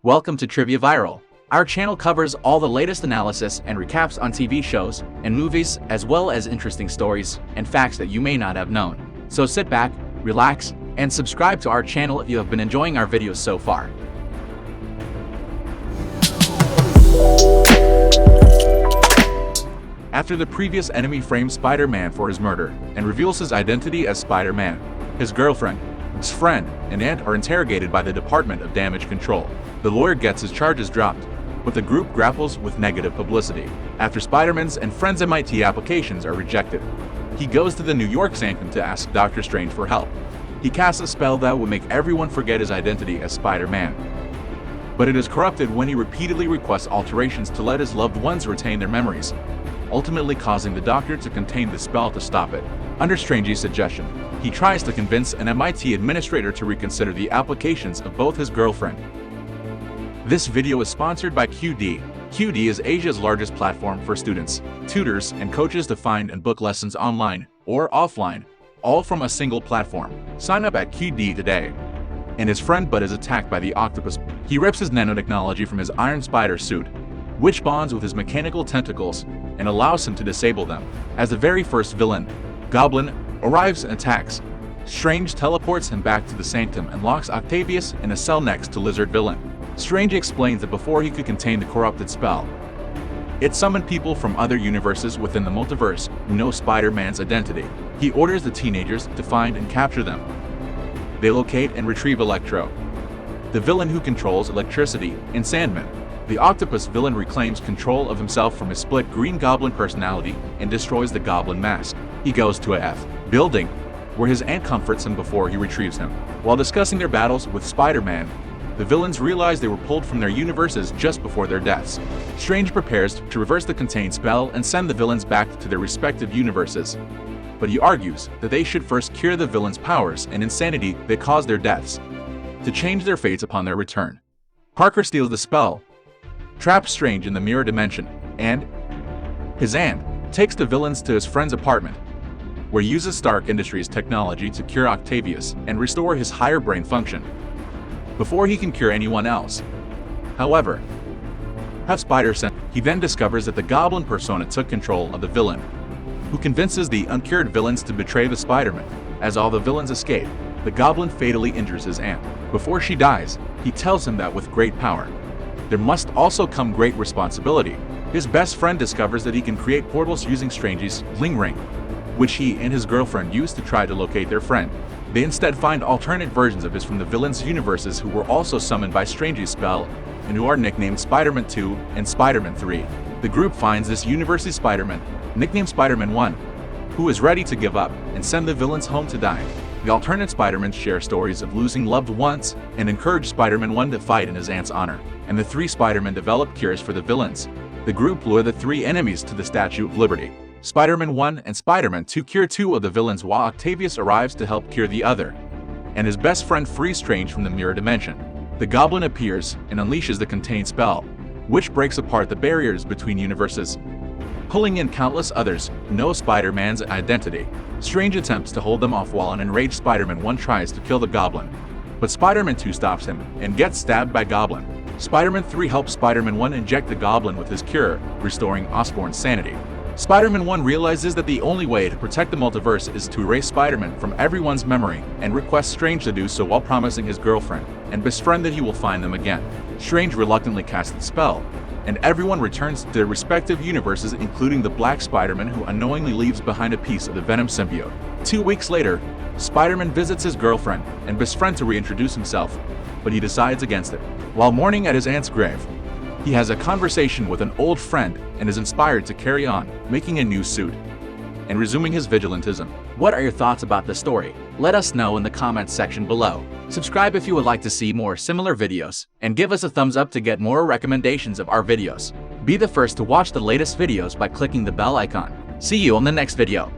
Welcome to Trivia Viral. Our channel covers all the latest analysis and recaps on TV shows and movies, as well as interesting stories and facts that you may not have known. So sit back, relax, and subscribe to our channel if you have been enjoying our videos so far. After the previous enemy frames Spider-Man for his murder and reveals his identity as Spider-Man, his girlfriend, his friend, and aunt are interrogated by the Department of Damage Control. The lawyer gets his charges dropped, but the group grapples with negative publicity after Spider-Man's and friends' MIT applications are rejected. He goes to the New York Sanctum to ask Dr. Strange for help. He casts a spell that will make everyone forget his identity as Spider-Man. But it is corrupted when he repeatedly requests alterations to let his loved ones retain their memories, ultimately causing the doctor to contain the spell to stop it. Under Strange's suggestion, he tries to convince an MIT administrator to reconsider the applications of both his girlfriend. This video is sponsored by QD. QD is Asia's largest platform for students, tutors, and coaches to find and book lessons online or offline, all from a single platform. Sign up at QD today. And his friend Bud is attacked by the octopus. He rips his nanotechnology from his iron spider suit, which bonds with his mechanical tentacles and allows him to disable them. As the very first villain, Goblin, arrives and attacks, Strange teleports him back to the Sanctum and locks Octavius in a cell next to Lizard Villain. Strange explains that before he could contain the corrupted spell, it summoned people from other universes within the multiverse who know Spider-Man's identity. He orders the teenagers to find and capture them. They locate and retrieve Electro, the villain who controls electricity, and Sandman. The octopus villain reclaims control of himself from his split Green Goblin personality and destroys the Goblin mask. He goes to a F building, where his aunt comforts him before he retrieves him. While discussing their battles with Spider-Man, the villains realize they were pulled from their universes just before their deaths. Strange prepares to reverse the contained spell and send the villains back to their respective universes. But he argues that they should first cure the villains' powers and insanity that caused their deaths, to change their fates upon their return. Parker steals the spell, traps Strange in the mirror dimension, and his aunt takes the villains to his friend's apartment, where he uses Stark Industries technology to cure Octavius and restore his higher brain function before he can cure anyone else. However, he then discovers that the Goblin persona took control of the villain, who convinces the uncured villains to betray the Spider-Man. As all the villains escape, the Goblin fatally injures his aunt. Before she dies, he tells him that with great power, there must also come great responsibility. His best friend discovers that he can create portals using Strange's Bling Ring, which he and his girlfriend use to try to locate their friend. They instead find alternate versions of his from the villains' universes who were also summoned by Strange's spell and who are nicknamed Spider-Man 2 and Spider-Man 3. The group finds this universe's Spider-Man, nicknamed Spider-Man 1, who is ready to give up and send the villains home to die. The alternate Spider-Mans share stories of losing loved ones and encourage Spider-Man 1 to fight in his aunt's honor, and the three Spider-Men develop cures for the villains. The group lure the three enemies to the Statue of Liberty. Spider-Man 1 and Spider-Man 2 cure two of the villains while Octavius arrives to help cure the other, and his best friend frees Strange from the mirror dimension. The Goblin appears and unleashes the contained spell, which breaks apart the barriers between universes, pulling in countless others who know Spider-Man's identity. Strange attempts to hold them off while an enraged Spider-Man 1 tries to kill the Goblin, but Spider-Man 2 stops him and gets stabbed by Goblin. Spider-Man 3 helps Spider-Man 1 inject the Goblin with his cure, restoring Osborn's sanity. Spider-Man 1 realizes that the only way to protect the multiverse is to erase Spider-Man from everyone's memory and requests Strange to do so while promising his girlfriend and best friend that he will find them again. Strange reluctantly casts the spell, and everyone returns to their respective universes, including the Black Spider-Man, who unknowingly leaves behind a piece of the Venom symbiote. 2 weeks later, Spider-Man visits his girlfriend and best friend to reintroduce himself, but he decides against it. While mourning at his aunt's grave, he has a conversation with an old friend and is inspired to carry on, making a new suit and resuming his vigilantism. What are your thoughts about the story? Let us know in the comments section below. Subscribe if you would like to see more similar videos, and give us a thumbs up to get more recommendations of our videos. Be the first to watch the latest videos by clicking the bell icon. See you on the next video.